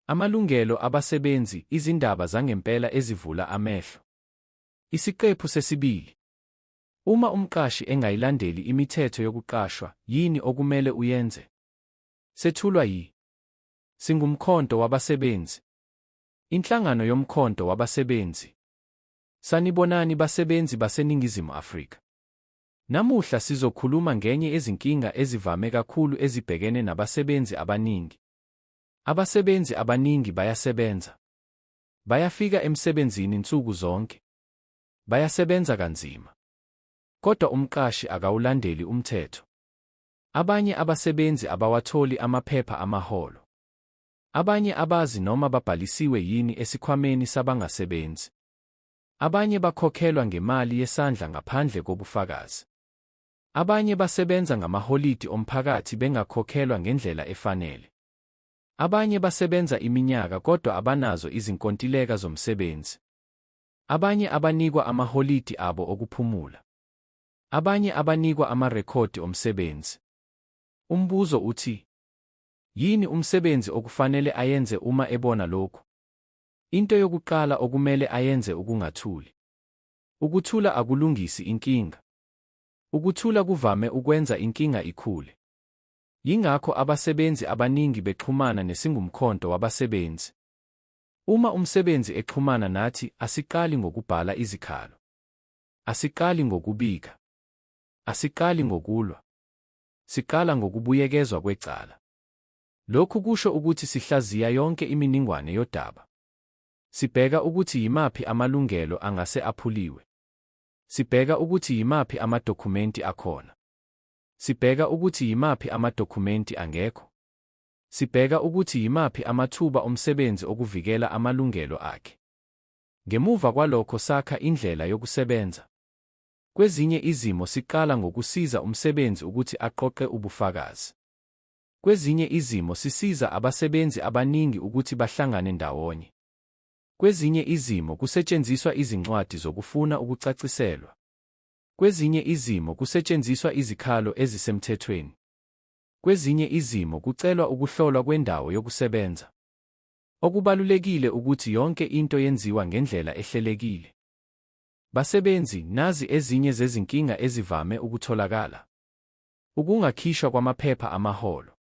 Amalungelo abasebenzi, izindaba zangempela ezivula amehlo. Isiqephu sesibili. Uma umqashi engayilandeli imithetho yokuqashwa, yini okumele uyenze? Sethulwa yi. Singumkhonto wabasebenzi. Inhlangano yomkhonto wabasebenzi. Sanibonani basebenzi baseNingizimu Afrika. Namuhla sizokhuluma ngenye yezinkinga ezivame kakhulu ezibhekene nabasebenzi abaningi. Abasebenzi abaningi bayasebenza. Bayafika emsebenzini nsuku zonke. Bayasebenza kanzima. Kodwa umqashi akawulandeli umthetho. Abanye abasebenzi abawatholi amaphepha amaholo. Abanye abazi noma babhalisiwe yini esikhwameni sabangasebenzi. Abanye bakhokhelwa ngemali yesandla ngaphandle kobufakazi. Abanye basebenza ngamaholidi omphakathi bengakhokhelwa ngendlela efanele. Abanye basebenza iminyaka kodwa abanazo izinkontileka zomsebenzi. Abanye abanikwa amaholidi abo okuphumula. Abanye abanikwa amarekhodi omsebenzi. Umbuzo uthi, yini umsebenzi okufanele ayenze uma ebona lokhu? Into yokuqala okumele ayenze ukungathuli. Ukuthula akulungisi inkinga. Ukuthula kuvame ukwenza inkinga ikhule. Yingakho abasebenzi abaningi bexhumana nesingumkhonto wabasebenzi. Uma umsebenzi exhumana nathi, asiqali ngokubhala izikhalo. Asiqali ngokubika. Asiqali ngokulwa. Siqala ngokubuyekezwa kwecala. Lokhu kusho ukuthi sihlaziya yonke imininingwane yodaba. Sibheka ukuthi yimaphi amalungelo angase aphuliwe. Sibheka ukuthi yimaphi amadokhumenti akhona. Sibheka ukuthi yimaphi amadokhumenti angekho. Sibheka ukuthi yimaphi amathuba omsebenzi okuvikela amalungelo akhe. Ngemuva kwalokho sakha indlela yokusebenza. Kwezinye izimo siqala ngokusiza umsebenzi ukuthi aqoqe ubufakazi. Kwezinye izimo sisiza abasebenzi abaningi ukuthi bahlangane ndawonye. Kwezinye izimo kusetshenziswa izincwadi zokufuna ukucaciselwa. Kwezinye izimo kusetshenziswa izikhalo ezisemthethweni. Kwezinye izimo kucelwa ukuhlolwa kwendawo yokusebenza. Okubalulekile ukuthi yonke into yenziwa ngendlela ehlelekile. Basebenzi, nazi ezinye zezinkinga ezivame ukutholakala. Ukungakhishwa kwamaphepha amaholo.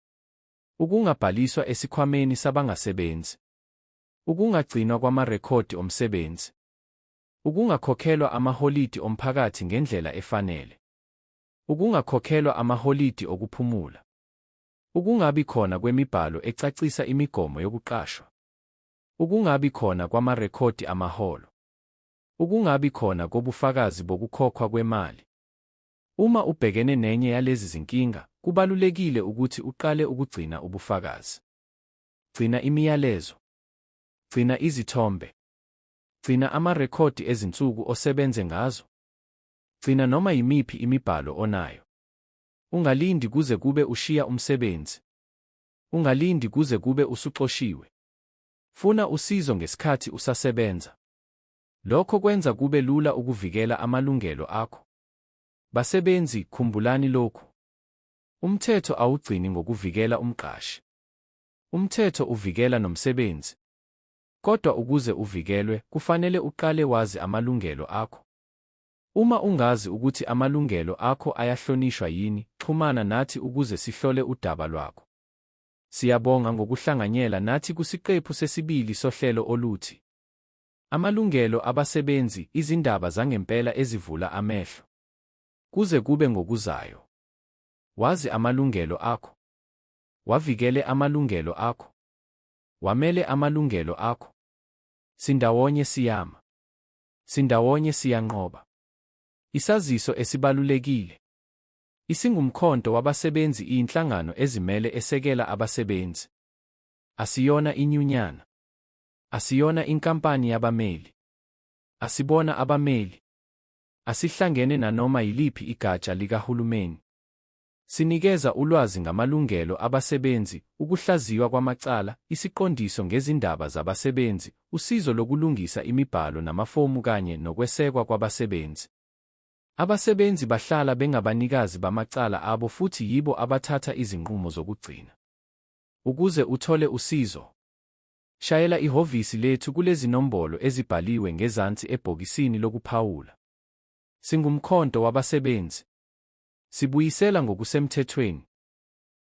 Ukungabhaliswa esikhwameni sabangasebenzi. Ukungagcinwa kwamarekhodi omsebenzi. Ukungakhokhelwa amaholidi omphakathi ngendlela efanele. Ukungakhokhelwa amaholidi okuphumula. Ukungabi khona kwemibhalo ecacisa imigomo yokuqashwa. Ukungabi khona kwamarekhodi amaholo. Ukungabi khona kobufakazi bokukhokhwa kwemali. Uma ubhekene nenye yalezi zinkinga, kubalulekile ukuthi uqale ukugcina ubufakazi. Gcina imiyalezo. Gcina izithombe. Gcina amarekhodi ezinsuku osebenze ngazo. Gcina noma yimiphi imibhalo onayo. Ungalindi kuze kube ushiya umsebenzi. Ungalindi kuze kube usuxoshiwe. Funa usizo ngesikhathi usasebenza. Lokho kwenza kube lula ukuvikela amalungelo akho. Basebenzi, khumbulani lokhu. Umthetho awugcini ngokuvikela umqashi. Umthetho uvikela nomsebenzi. Kodwa ukuze uvikelwe, kufanele uqale wazi amalungelo akho. Uma ungazi ukuthi amalungelo akho ayahlonishwa yini, xhumana nathi ukuze sihlole udaba lwakho. Siyabonga ngokuhlanganyela nathi kusiqephu sesibili sohlelo oluthi Amalungelo abasebenzi, izindaba zangempela ezivula amehlo. Kuze kube ngokuzayo. Wazi amalungelo akho. Wavikele amalungelo akho. Wamele amalungelo akho. Sindawonye siyama. Sindawonye siyanqoba. Isaziso esibalulekile. Isingumkhonto wabasebenzi iyinhlangano ezimele esekela abasebenzi. Asiyona inyunyana. Asiyona inkampani yabameli. Asibona abameli. Asihlangene nanoma yiliphi igatsha likahulumeni. Sinikeza ulwazi ngamalungelo abasebenzi, ukuhlaziywa kwamacala, isiqondiso ngezindaba zabasebenzi, usizo lokulungisa imibhalo namafomu kanye nokwesekwa kwabasebenzi. Abasebenzi bahlala bengabanikazi bamacala abo futhi yibo abathatha izinqumo zokugcina. Ukuze uthole usizo, Shayela ihhovisi lethu kulezi nombolo ezibhaliwe ngezansi ebhokisini lokuphawula. Singumkhonto wabasebenzi. Sibuyisela ngokusemthethweni.